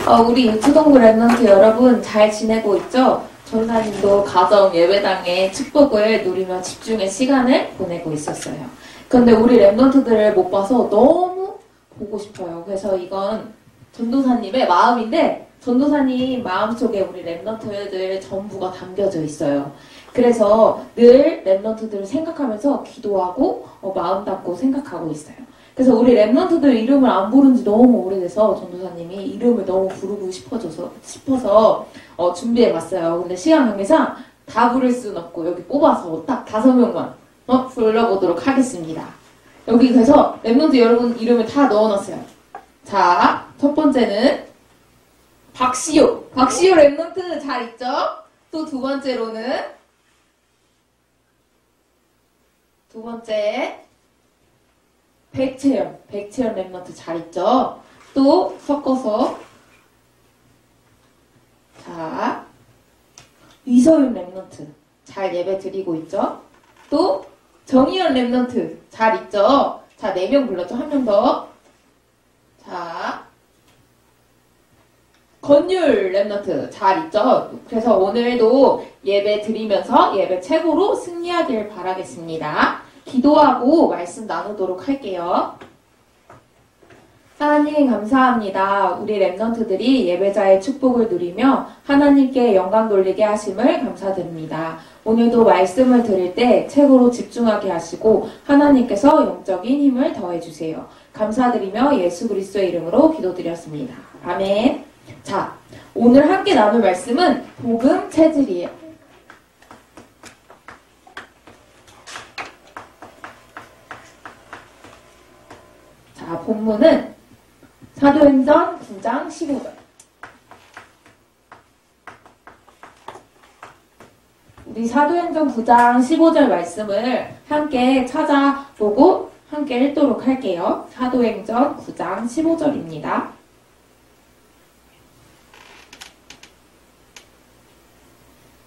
우리 유튜동부 랩런트 여러분 잘 지내고 있죠? 전사님도 가정 예배당의 축복을 누리며 집중의 시간을 보내고 있었어요. 그런데 우리 랩런트들을 못 봐서 너무 보고 싶어요. 그래서 이건 전도사님의 마음인데 전도사님 마음속에 우리 랩런트들 전부가 담겨져 있어요. 그래서 늘 랩런트들을 생각하면서 기도하고 마음 담고 생각하고 있어요. 그래서 우리 랩런트들 이름을 안 부른 지 너무 오래돼서 전도사님이 이름을 너무 부르고 싶어서 준비해봤어요. 근데 시간 관계상 다 부를 수는 없고 여기 뽑아서 딱 5명만 불러보도록 하겠습니다. 여기 그래서 랩런트 여러분 이름을 다 넣어놨어요. 자, 첫 번째는 박시호 랩런트 잘 있죠? 또 두 번째 백채연 랩런트 잘 있죠? 또 섞어서 자 이서윤 랩런트 잘 예배 드리고 있죠? 또 정희연 랩런트 잘 있죠? 자 4명 불렀죠? 한 명 더. 자 건율 랩런트 잘 있죠? 그래서 오늘도 예배 드리면서 예배 최고로 승리하길 바라겠습니다. 기도하고 말씀 나누도록 할게요. 하나님 감사합니다. 우리 랩런트들이 예배자의 축복을 누리며 하나님께 영광 돌리게 하심을 감사드립니다. 오늘도 말씀을 드릴 때 최고로 집중하게 하시고 하나님께서 영적인 힘을 더해주세요. 감사드리며 예수 그리스도의 이름으로 기도드렸습니다. 아멘. 자, 오늘 함께 나눌 말씀은 복음 체질이에요. 자, 본문은 사도행전 9장 15절. 우리 사도행전 9장 15절 말씀을 함께 찾아보고 함께 읽도록 할게요. 사도행전 9장 15절입니다.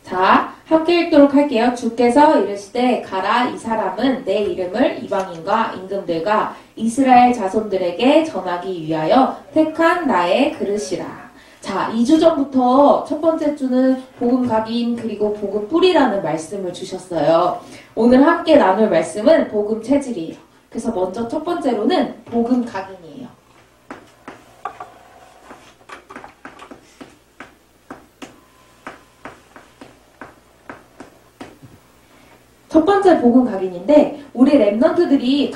자, 함께 읽도록 할게요. 주께서 이르시되 가라, 이 사람은 내 이름을 이방인과 임금들과 이스라엘 자손들에게 전하기 위하여 택한 나의 그릇이라. 자, 2주 전부터 첫 번째 주는 복음 각인 그리고 복음 뿌리라는 말씀을 주셨어요. 오늘 함께 나눌 말씀은 복음 체질이에요. 그래서 먼저 첫 번째로는 복음 각인이에요. 첫 번째 복음 각인인데 우리 랩런트들이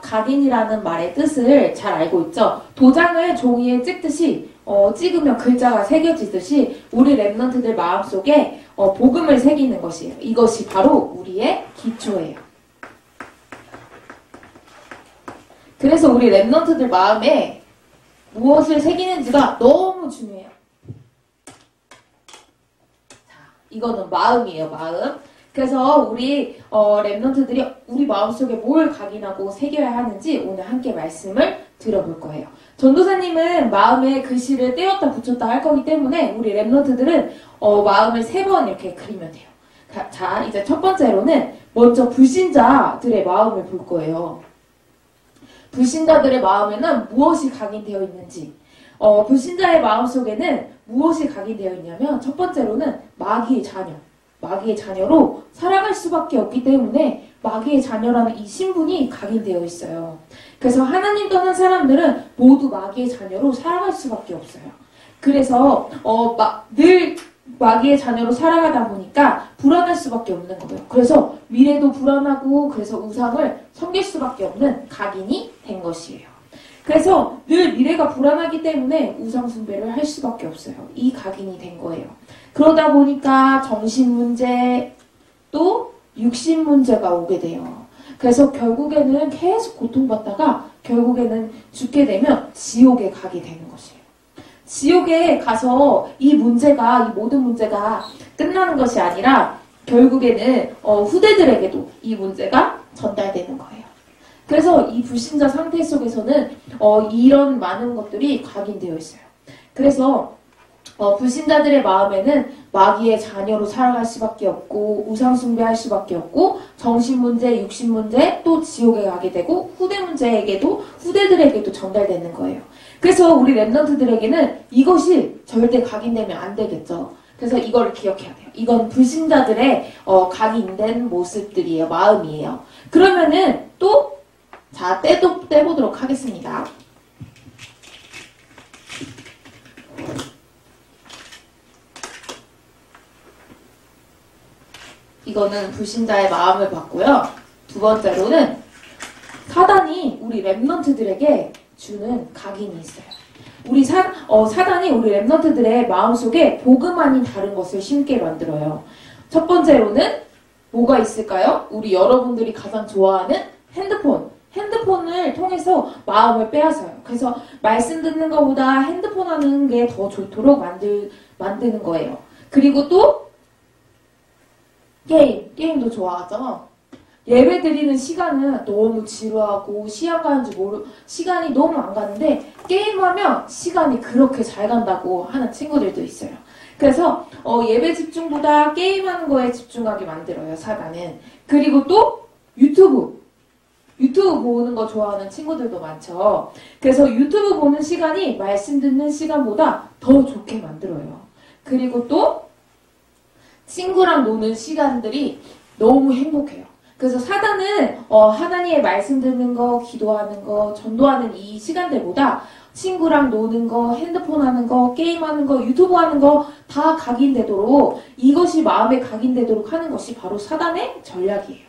각인이라는 말의 뜻을 잘 알고 있죠. 도장을 종이에 찍듯이 찍으면 글자가 새겨지듯이 우리 랩런트들 마음속에 복음을 새기는 것이에요. 이것이 바로 우리의 기초예요. 그래서 우리 랩런트들 마음에 무엇을 새기는지가 너무 중요해요. 자, 이거는 마음이에요. 마음. 그래서 우리 랩런트들이 우리 마음속에 뭘 각인하고 새겨야 하는지 오늘 함께 말씀을 들어볼 거예요. 전도사님은 마음에 글씨를 떼었다 붙였다 할 거기 때문에 우리 랩런트들은 마음을 3번 이렇게 그리면 돼요. 자, 이제 첫 번째로는 먼저 불신자들의 마음을 볼 거예요. 불신자들의 마음에는 무엇이 각인되어 있는지, 불신자의 마음속에는 무엇이 각인되어 있냐면 첫 번째로는 마귀의 자녀로 살아갈 수밖에 없기 때문에 마귀의 자녀라는 이 신분이 각인되어 있어요. 그래서 하나님 떠난 사람들은 모두 마귀의 자녀로 살아갈 수밖에 없어요. 그래서 늘 마귀의 자녀로 살아가다 보니까 불안할 수밖에 없는 거예요. 그래서 미래도 불안하고 그래서 우상을 섬길 수밖에 없는 각인이 된 것이에요. 그래서 늘 미래가 불안하기 때문에 우상 숭배를 할 수밖에 없어요. 이 각인이 된 거예요. 그러다 보니까 정신 문제 또 육신 문제가 오게 돼요. 그래서 결국에는 계속 고통받다가 결국에는 죽게 되면 지옥에 가게 되는 것이에요. 지옥에 가서 이 모든 문제가 끝나는 것이 아니라 결국에는 후대들에게도 이 문제가 전달되는 거예요. 그래서 이 불신자 상태 속에서는 이런 많은 것들이 각인되어 있어요. 그래서 불신자들의 마음에는 마귀의 자녀로 살아갈 수밖에 없고 우상 숭배할 수밖에 없고 정신 문제, 육신 문제, 또 지옥에 가게 되고 후대들에게도 전달되는 거예요. 그래서 우리 랩런트들에게는 이것이 절대 각인되면 안 되겠죠. 그래서 이걸 기억해야 돼요. 이건 불신자들의 각인된 모습들이에요. 마음이에요. 그러면은 또 자, 떼보도록 하겠습니다. 이거는 불신자의 마음을 봤고요. 두 번째로는 사단이 우리 랩런트들에게 주는 각인이 있어요. 사단이 우리 랩런트들의 마음속에 복음 아닌 다른 것을 심게 만들어요. 첫 번째로는 뭐가 있을까요? 우리 여러분들이 가장 좋아하는 핸드폰을 통해서 마음을 빼앗아요. 그래서 말씀 듣는 것보다 핸드폰 하는 게 더 좋도록 만드는 거예요. 그리고 또 게임도 좋아하죠. 예배 드리는 시간은 너무 지루하고 시간이 너무 안 가는데 게임하면 시간이 그렇게 잘 간다고 하는 친구들도 있어요. 그래서 예배 집중보다 게임하는 거에 집중하게 만들어요, 사단은. 그리고 또 유튜브 보는 거 좋아하는 친구들도 많죠. 그래서 유튜브 보는 시간이 말씀 듣는 시간보다 더 좋게 만들어요. 그리고 또 친구랑 노는 시간들이 너무 행복해요. 그래서 사단은 하나님의 말씀 듣는 거, 기도하는 거, 전도하는 이 시간들보다 친구랑 노는 거, 핸드폰 하는 거, 게임하는 거, 유튜브 하는 거 다 각인되도록, 이것이 마음에 각인되도록 하는 것이 바로 사단의 전략이에요.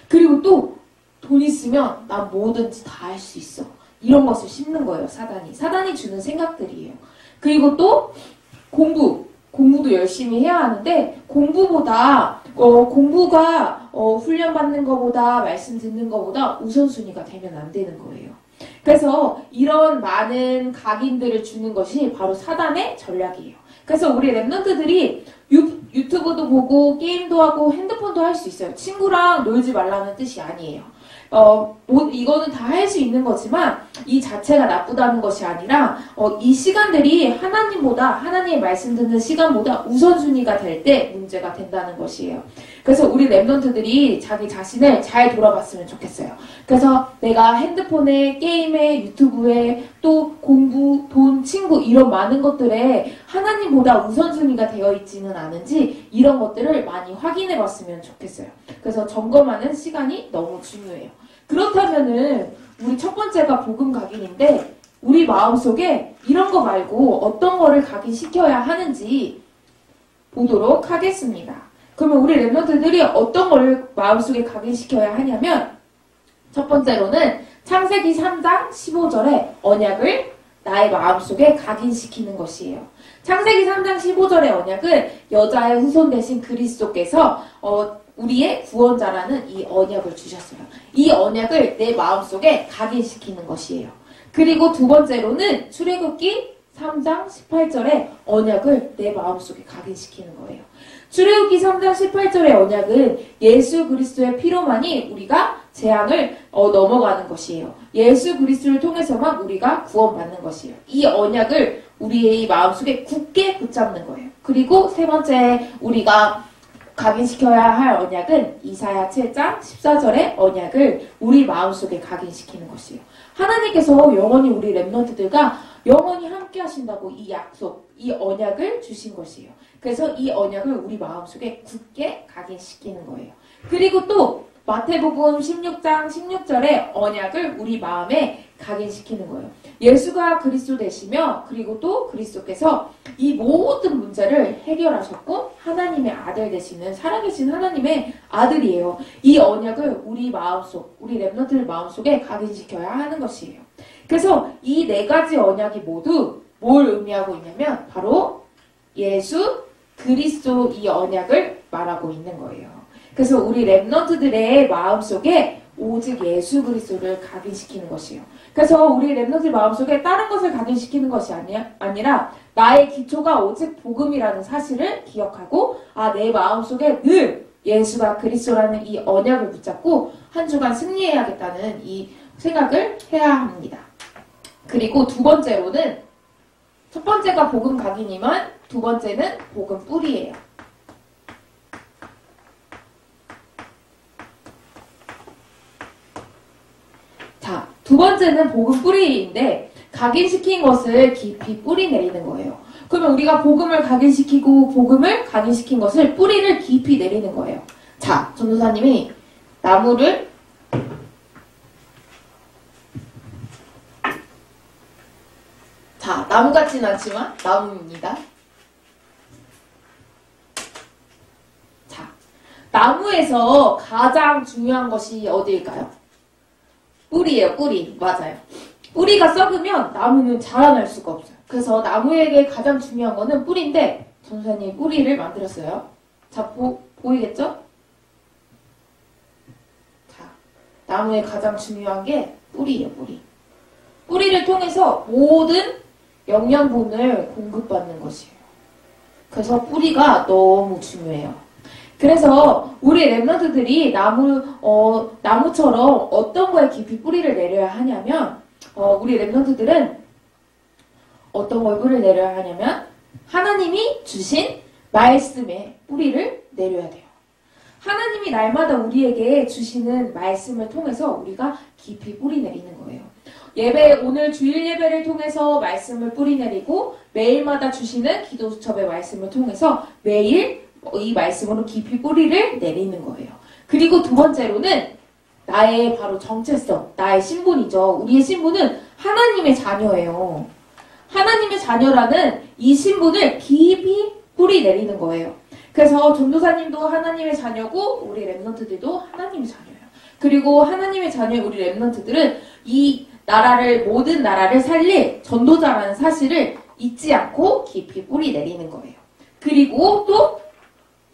그리고 또 돈 있으면 난 뭐든지 다 할 수 있어. 이런 것을 심는 거예요, 사단이 주는 생각들이에요. 그리고 또 공부도 열심히 해야 하는데 공부가 훈련받는 것보다 말씀 듣는 것보다 우선순위가 되면 안 되는 거예요. 그래서 이런 많은 각인들을 주는 것이 바로 사단의 전략이에요. 그래서 우리 랩런트들이 유튜브도 보고 게임도 하고 핸드폰도 할 수 있어요. 친구랑 놀지 말라는 뜻이 아니에요. 이거는 다 할 수 있는 거지만 이 자체가 나쁘다는 것이 아니라 이 시간들이 하나님의 말씀 듣는 시간보다 우선순위가 될 때 문제가 된다는 것이에요. 그래서 우리 랩런트들이 자기 자신을 잘 돌아봤으면 좋겠어요. 그래서 내가 핸드폰에, 게임에, 유튜브에, 또 공부, 돈, 친구 이런 많은 것들에 하나님보다 우선순위가 되어 있지는 않은지 이런 것들을 많이 확인해 봤으면 좋겠어요. 그래서 점검하는 시간이 너무 중요해요. 그렇다면은 우리 첫 번째가 복음 각인인데 우리 마음속에 이런 거 말고 어떤 거를 각인시켜야 하는지 보도록 하겠습니다. 그러면 우리 랩런트들이 어떤 걸 마음속에 각인시켜야 하냐면 첫 번째로는 창세기 3장 15절의 언약을 나의 마음속에 각인시키는 것이에요. 창세기 3장 15절의 언약은 여자의 후손 대신 그리스도께서 우리의 구원자라는 이 언약을 주셨어요. 이 언약을 내 마음속에 각인시키는 것이에요. 그리고 두 번째로는 출애굽기 3장 18절의 언약을 내 마음속에 각인시키는 거예요. 출애굽기 3장 18절의 언약은 예수 그리스도의 피로만이 우리가 재앙을 넘어가는 것이에요. 예수 그리스도를 통해서만 우리가 구원받는 것이에요. 이 언약을 우리의 마음속에 굳게 붙잡는 거예요. 그리고 세 번째 우리가 각인시켜야 할 언약은 이사야 7장 14절의 언약을 우리 마음속에 각인시키는 것이에요. 하나님께서 영원히 우리 랩런트들과 영원히 함께 하신다고 이 약속, 이 언약을 주신 것이에요. 그래서 이 언약을 우리 마음속에 굳게 각인시키는 거예요. 그리고 또 마태복음 16장 16절의 언약을 우리 마음에 각인시키는 거예요. 예수가 그리스도 되시며 그리고 또 그리스도께서 이 모든 문제를 해결하셨고 하나님의 아들 되시는 살아계신 하나님의 아들이에요. 이 언약을 우리 랩런트들 마음속에 각인시켜야 하는 것이에요. 그래서 이 네 가지 언약이 모두 뭘 의미하고 있냐면 바로 예수, 그리스도 이 언약을 말하고 있는 거예요. 그래서 우리 랩런트들의 마음속에 오직 예수 그리스도를 각인시키는 것이에요. 그래서 우리 랩런트 마음속에 다른 것을 각인시키는 것이 아니라 나의 기초가 오직 복음이라는 사실을 기억하고 내 마음속에 늘 예수가 그리스도라는 이 언약을 붙잡고 한 주간 승리해야겠다는 이 생각을 해야 합니다. 그리고 두 번째로는 첫 번째가 복음 각인이면 두 번째는 복음 뿌리예요. 자, 두 번째는 복음 뿌리인데 각인시킨 것을 깊이 뿌리 내리는 거예요. 그러면 우리가 복음을 각인시키고 복음을 각인시킨 것을 뿌리를 깊이 내리는 거예요. 자, 전도사님이 나무를 자, 나무 같지는 않지만 나무입니다. 자, 나무에서 가장 중요한 것이 어디일까요? 뿌리예요, 뿌리. 맞아요. 뿌리가 썩으면 나무는 자라날 수가 없어요. 그래서 나무에게 가장 중요한 거는 뿌리인데 전도사님이 뿌리를 만들었어요. 자, 보이겠죠? 자, 나무에 가장 중요한 게 뿌리예요, 뿌리. 뿌리를 통해서 모든 영양분을 공급받는 것이에요. 그래서 뿌리가 너무 중요해요. 그래서 우리 랩런트들이 나무처럼 어떤 거에 깊이 뿌리를 내려야 하냐면, 우리 랩런트들은 어떤 거에 뿌리를 내려야 하냐면, 하나님이 주신 말씀에 뿌리를 내려야 돼요. 하나님이 날마다 우리에게 주시는 말씀을 통해서 우리가 깊이 뿌리 내리는 거예요. 오늘 주일 예배를 통해서 말씀을 뿌리 내리고, 매일마다 주시는 기도 수첩의 말씀을 통해서 매일 이 말씀으로 깊이 뿌리를 내리는 거예요. 그리고 두 번째로는 나의 바로 정체성, 나의 신분이죠. 우리의 신분은 하나님의 자녀예요. 하나님의 자녀라는 이 신분을 깊이 뿌리 내리는 거예요. 그래서 전도사님도 하나님의 자녀고 우리 랩런트들도 하나님의 자녀예요. 그리고 하나님의 자녀의 우리 랩런트들은 이 모든 나라를 살릴 전도자라는 사실을 잊지 않고 깊이 뿌리 내리는 거예요. 그리고 또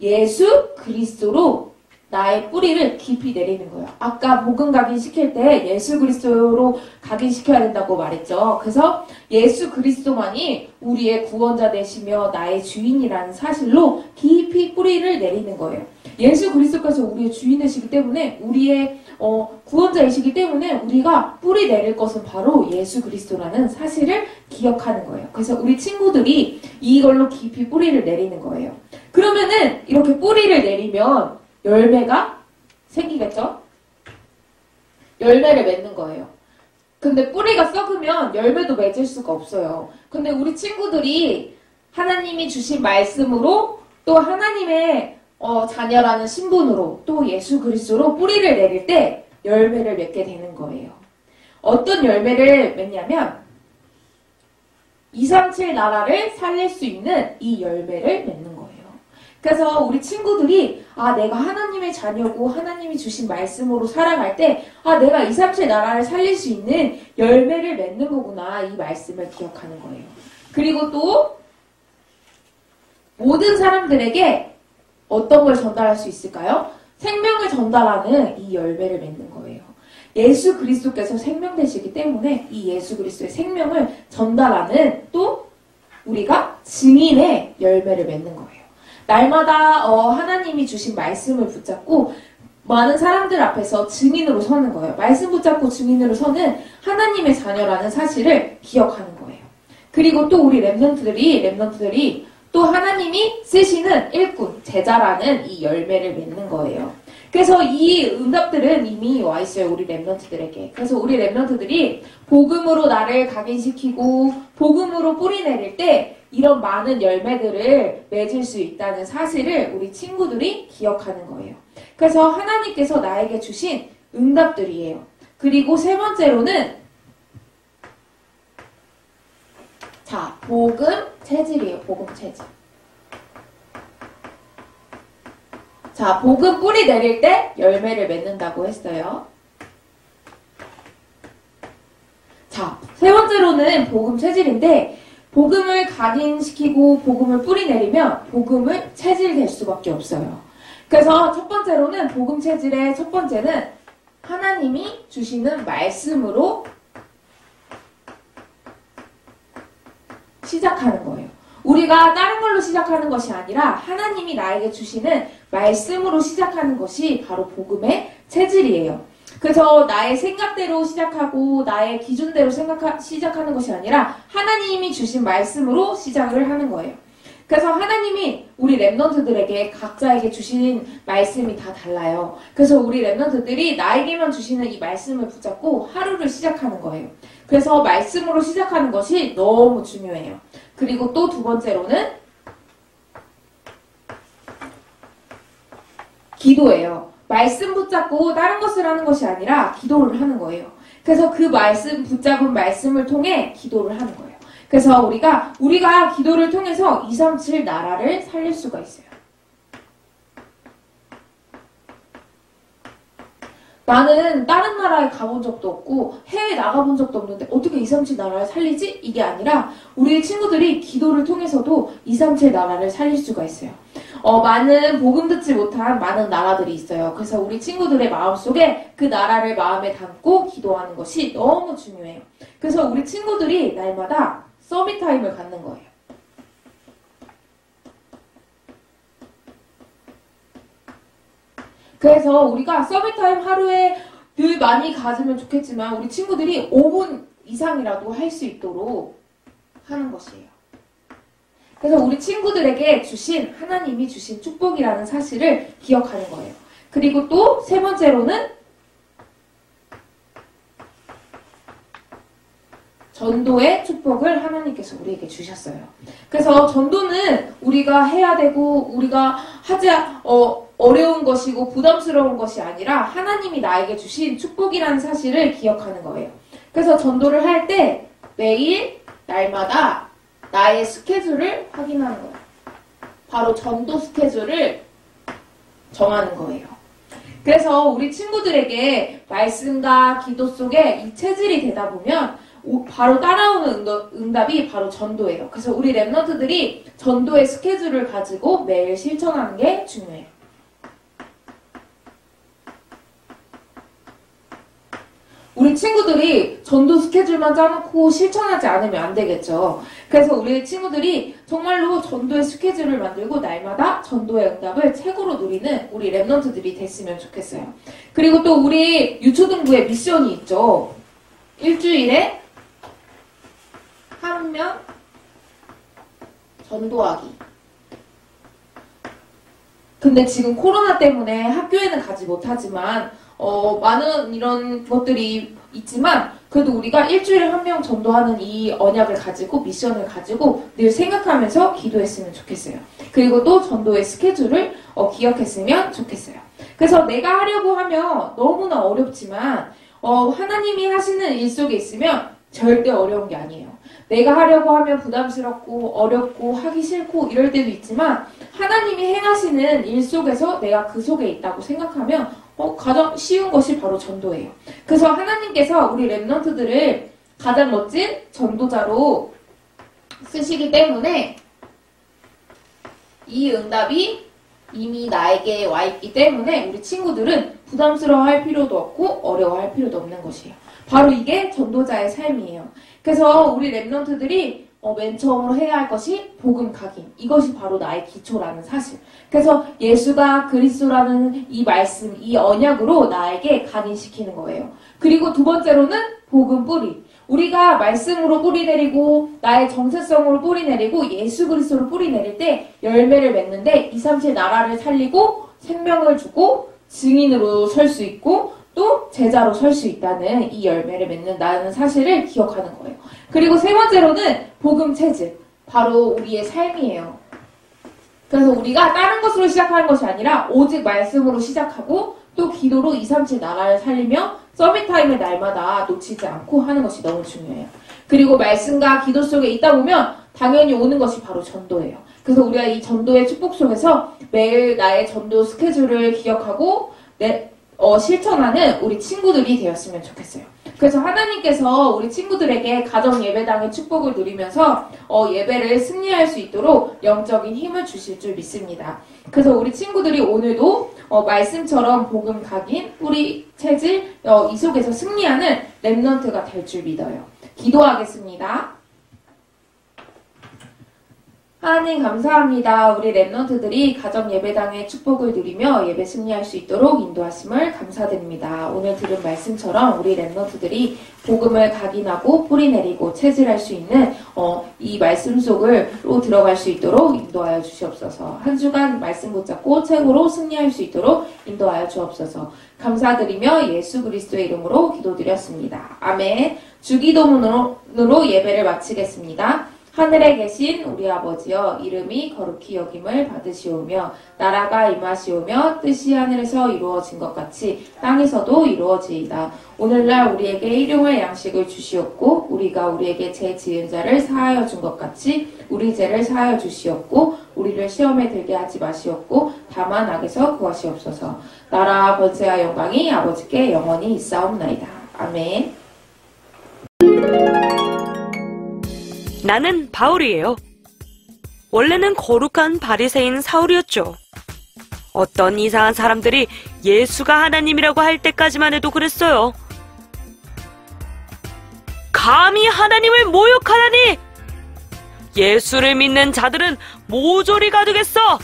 예수 그리스도로 나의 뿌리를 깊이 내리는 거예요. 아까 복음 각인시킬 때 예수 그리스도로 각인시켜야 된다고 말했죠. 그래서 예수 그리스도만이 우리의 구원자 되시며 나의 주인이라는 사실로 깊이 뿌리를 내리는 거예요. 예수 그리스도께서 우리의 주인 되시기 때문에 우리의 구원자이시기 때문에 우리가 뿌리 내릴 것은 바로 예수 그리스도라는 사실을 기억하는 거예요. 그래서 우리 친구들이 이걸로 깊이 뿌리를 내리는 거예요. 그러면은 이렇게 뿌리를 내리면 열매가 생기겠죠? 열매를 맺는 거예요. 근데 뿌리가 썩으면 열매도 맺을 수가 없어요. 근데 우리 친구들이 하나님이 주신 말씀으로 또 하나님의 자녀라는 신분으로 또 예수 그리스도로 뿌리를 내릴 때 열매를 맺게 되는 거예요. 어떤 열매를 맺냐면 237 나라를 살릴 수 있는 이 열매를 맺는 거예요. 그래서 우리 친구들이 내가 하나님의 자녀고 하나님이 주신 말씀으로 살아갈 때 내가 237 나라를 살릴 수 있는 열매를 맺는 거구나, 이 말씀을 기억하는 거예요. 그리고 또 모든 사람들에게 어떤 걸 전달할 수 있을까요? 생명을 전달하는 이 열매를 맺는 거예요. 예수 그리스도께서 생명 되시기 때문에 이 예수 그리스도의 생명을 전달하는 또 우리가 증인의 열매를 맺는 거예요. 날마다 하나님이 주신 말씀을 붙잡고 많은 사람들 앞에서 증인으로 서는 거예요. 말씀 붙잡고 증인으로 서는 하나님의 자녀라는 사실을 기억하는 거예요. 그리고 또 우리 랩런트들이 또 하나님이 쓰시는 일꾼, 제자라는 이 열매를 맺는 거예요. 그래서 이 응답들은 이미 와 있어요, 우리 랩런트들에게. 그래서 우리 랩런트들이 복음으로 나를 각인시키고 복음으로 뿌리 내릴 때 이런 많은 열매들을 맺을 수 있다는 사실을 우리 친구들이 기억하는 거예요. 그래서 하나님께서 나에게 주신 응답들이에요. 그리고 세 번째로는 복음 체질이에요. 복음 체질. 복음 뿌리 내릴 때 열매를 맺는다고 했어요. 세 번째로는 복음 체질인데 복음을 각인시키고 복음을 뿌리 내리면 복음을 체질될 수밖에 없어요. 그래서 첫 번째로는 복음 체질의 첫 번째는 하나님이 주시는 말씀으로 시작하는 거예요. 우리가 다른 걸로 시작하는 것이 아니라 하나님이 나에게 주시는 말씀으로 시작하는 것이 바로 복음의 체질이에요. 그래서 나의 생각대로 시작하고 나의 기준대로 시작하는 것이 아니라 하나님이 주신 말씀으로 시작을 하는 거예요. 그래서 하나님이 우리 랩넌트들에게 각자에게 주신 말씀이 다 달라요. 그래서 우리 랩넌트들이 나에게만 주시는 이 말씀을 붙잡고 하루를 시작하는 거예요. 그래서 말씀으로 시작하는 것이 너무 중요해요. 그리고 또 두 번째로는 기도예요. 말씀 붙잡고 다른 것을 하는 것이 아니라 기도를 하는 거예요. 그래서 그 말씀 붙잡은 말씀을 통해 기도를 하는 거예요. 그래서 우리가 기도를 통해서 237 나라를 살릴 수가 있어요. 나는 다른 나라에 가본 적도 없고 해외에 나가본 적도 없는데 어떻게 237 나라를 살리지? 이게 아니라 우리 친구들이 기도를 통해서도 237 나라를 살릴 수가 있어요. 많은 복음 듣지 못한 많은 나라들이 있어요. 그래서 우리 친구들의 마음속에 그 나라를 마음에 담고 기도하는 것이 너무 중요해요. 그래서 우리 친구들이 날마다 서밋 타임을 갖는 거예요. 그래서 우리가 서밋 타임 하루에 늘 많이 가지면 좋겠지만 우리 친구들이 5분 이상이라도 할 수 있도록 하는 것이에요. 그래서 우리 친구들에게 하나님이 주신 축복이라는 사실을 기억하는 거예요. 그리고 또 세 번째로는 전도의 축복을 하나님께서 우리에게 주셨어요. 그래서 전도는 우리가 해야 되고 우리가 어려운 것이고 부담스러운 것이 아니라 하나님이 나에게 주신 축복이라는 사실을 기억하는 거예요. 그래서 전도를 할 때 매일 날마다 나의 스케줄을 확인하는 거예요. 바로 전도 스케줄을 정하는 거예요. 그래서 우리 친구들에게 말씀과 기도 속에 이 체질이 되다 보면 바로 따라오는 응답이 바로 전도예요. 그래서 우리 랩런트들이 전도의 스케줄을 가지고 매일 실천하는 게 중요해요. 우리 친구들이 전도 스케줄만 짜놓고 실천하지 않으면 안 되겠죠. 그래서 우리 친구들이 정말로 전도의 스케줄을 만들고 날마다 전도의 응답을 최고로 누리는 우리 랩런트들이 됐으면 좋겠어요. 그리고 또 우리 유초등부에 미션이 있죠. 일주일에 한 명 전도하기. 근데 지금 코로나 때문에 학교에는 가지 못하지만 많은 이런 것들이 있지만 그래도 우리가 일주일에 한 명 전도하는 이 언약을 가지고 미션을 가지고 늘 생각하면서 기도했으면 좋겠어요. 그리고 또 전도의 스케줄을 기억했으면 좋겠어요. 그래서 내가 하려고 하면 너무나 어렵지만 하나님이 하시는 일 속에 있으면 절대 어려운 게 아니에요. 내가 하려고 하면 부담스럽고 어렵고 하기 싫고 이럴 때도 있지만 하나님이 행하시는 일 속에서 내가 그 속에 있다고 생각하면 가장 쉬운 것이 바로 전도예요. 그래서 하나님께서 우리 랩런트들을 가장 멋진 전도자로 쓰시기 때문에 이 응답이 이미 나에게 와 있기 때문에 우리 친구들은 부담스러워할 필요도 없고 어려워할 필요도 없는 것이에요. 바로 이게 전도자의 삶이에요. 그래서 우리 랩런트들이 맨 처음으로 해야 할 것이 복음 각인. 이것이 바로 나의 기초라는 사실. 그래서 예수가 그리스도라는 이 말씀, 이 언약으로 나에게 각인시키는 거예요. 그리고 두 번째로는 복음 뿌리. 우리가 말씀으로 뿌리 내리고 나의 정체성으로 뿌리 내리고 예수 그리스도로 뿌리 내릴 때 열매를 맺는데 237 나라를 살리고 생명을 주고 증인으로 설 수 있고 또 제자로 설 수 있다는 이 열매를 맺는다는 사실을 기억하는 거예요. 그리고 세 번째로는 복음 체질. 바로 우리의 삶이에요. 그래서 우리가 다른 것으로 시작하는 것이 아니라 오직 말씀으로 시작하고 또 기도로 237 나라를 살리며 서밋타임을 날마다 놓치지 않고 하는 것이 너무 중요해요. 그리고 말씀과 기도 속에 있다 보면 당연히 오는 것이 바로 전도예요. 그래서 우리가 이 전도의 축복 속에서 매일 나의 전도 스케줄을 기억하고 실천하는 우리 친구들이 되었으면 좋겠어요. 그래서 하나님께서 우리 친구들에게 가정 예배당의 축복을 누리면서 예배를 승리할 수 있도록 영적인 힘을 주실 줄 믿습니다. 그래서 우리 친구들이 오늘도 말씀처럼 복음 각인, 뿌리 체질 이 속에서 승리하는 랩런트가 될 줄 믿어요. 기도하겠습니다. 하나님 감사합니다. 우리 랩런트들이 가정 예배당의 축복을 누리며 예배 승리할 수 있도록 인도하심을 감사드립니다. 오늘 들은 말씀처럼 우리 랩런트들이 복음을 각인하고 뿌리내리고 체질할 수 있는 이 말씀 속으로 들어갈 수 있도록 인도하여 주시옵소서. 한 주간 말씀 붙잡고 최고로 승리할 수 있도록 인도하여 주옵소서. 감사드리며 예수 그리스도의 이름으로 기도드렸습니다. 아멘. 주기도문으로 예배를 마치겠습니다. 하늘에 계신 우리 아버지여, 이름이 거룩히 여김을 받으시오며 나라가 임하시오며 뜻이 하늘에서 이루어진 것 같이 땅에서도 이루어지이다. 오늘날 우리에게 일용할 양식을 주시옵고 우리가 우리에게 죄 지은 자를 사하여 준 것 같이 우리 죄를 사하여 주시옵고 우리를 시험에 들게 하지 마시옵고 다만 악에서 구하시옵소서. 나라와 권세와 영광이 아버지께 영원히 있사옵나이다. 아멘. 나는 바울이에요. 원래는 거룩한 바리새인 사울이었죠. 어떤 이상한 사람들이 예수가 하나님이라고 할 때까지만 해도 그랬어요. 감히 하나님을 모욕하다니! 예수를 믿는 자들은 모조리 가두겠어!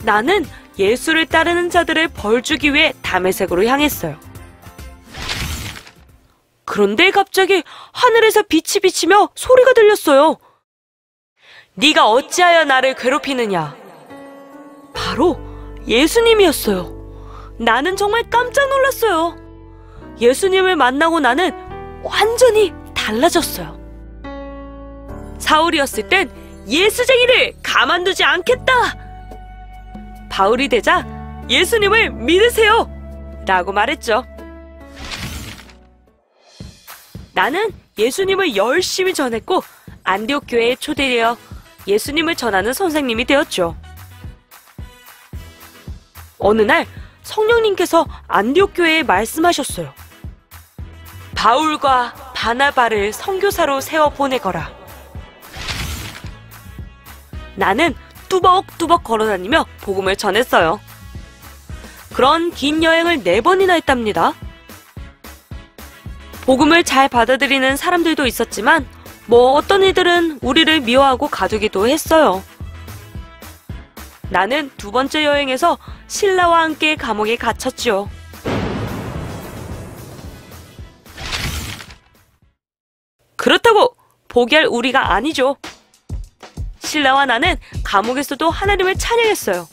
나는 예수를 따르는 자들을 벌주기 위해 다메섹으로 향했어요. 그런데 갑자기 하늘에서 빛이 비치며 소리가 들렸어요. 네가 어찌하여 나를 괴롭히느냐? 바로 예수님이었어요. 나는 정말 깜짝 놀랐어요. 예수님을 만나고 나는 완전히 달라졌어요. 사울이었을 땐 예수쟁이를 가만두지 않겠다! 바울이 되자 예수님을 믿으세요! 라고 말했죠. 나는 예수님을 열심히 전했고 안디옥 교회에 초대되어 예수님을 전하는 선생님이 되었죠. 어느 날 성령님께서 안디옥 교회에 말씀하셨어요. 바울과 바나바를 선교사로 세워 보내거라. 나는 뚜벅뚜벅 걸어다니며 복음을 전했어요. 그런 긴 여행을 4번이나 했답니다. 복음을 잘 받아들이는 사람들도 있었지만 어떤 이들은 우리를 미워하고 가두기도 했어요. 나는 2번째 여행에서 신라와 함께 감옥에 갇혔지요. 그렇다고 포기할 우리가 아니죠. 신라와 나는 감옥에서도 하나님을 찬양했어요.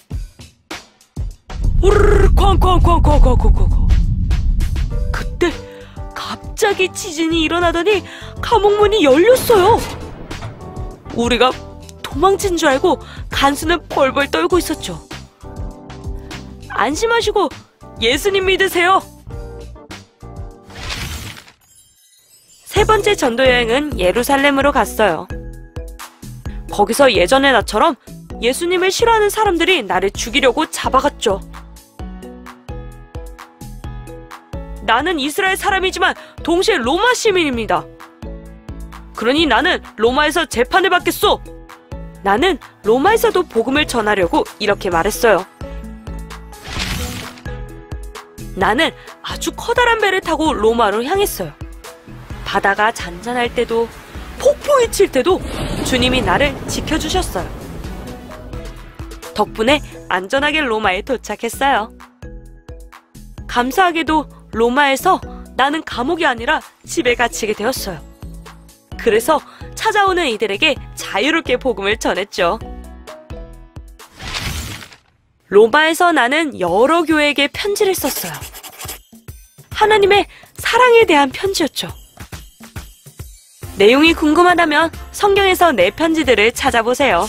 우르르 쾅쾅쾅쾅쾅쾅쾅. 그때 갑자기 지진이 일어나더니 감옥 문이 열렸어요. 우리가 도망친 줄 알고 간수는 벌벌 떨고 있었죠. 안심하시고 예수님 믿으세요. 3번째 전도 여행은 예루살렘으로 갔어요. 거기서 예전의 나처럼 예수님을 싫어하는 사람들이 나를 죽이려고 잡아갔죠. 나는 이스라엘 사람이지만 동시에 로마 시민입니다. 그러니 나는 로마에서 재판을 받겠소. 나는 로마에서도 복음을 전하려고 이렇게 말했어요. 나는 아주 커다란 배를 타고 로마로 향했어요. 바다가 잔잔할 때도 폭풍이 칠 때도 주님이 나를 지켜주셨어요. 덕분에 안전하게 로마에 도착했어요. 감사하게도 로마에서 나는 감옥이 아니라 집에 갇히게 되었어요. 그래서 찾아오는 이들에게 자유롭게 복음을 전했죠. 로마에서 나는 여러 교회에게 편지를 썼어요. 하나님의 사랑에 대한 편지였죠. 내용이 궁금하다면 성경에서 내 편지들을 찾아보세요.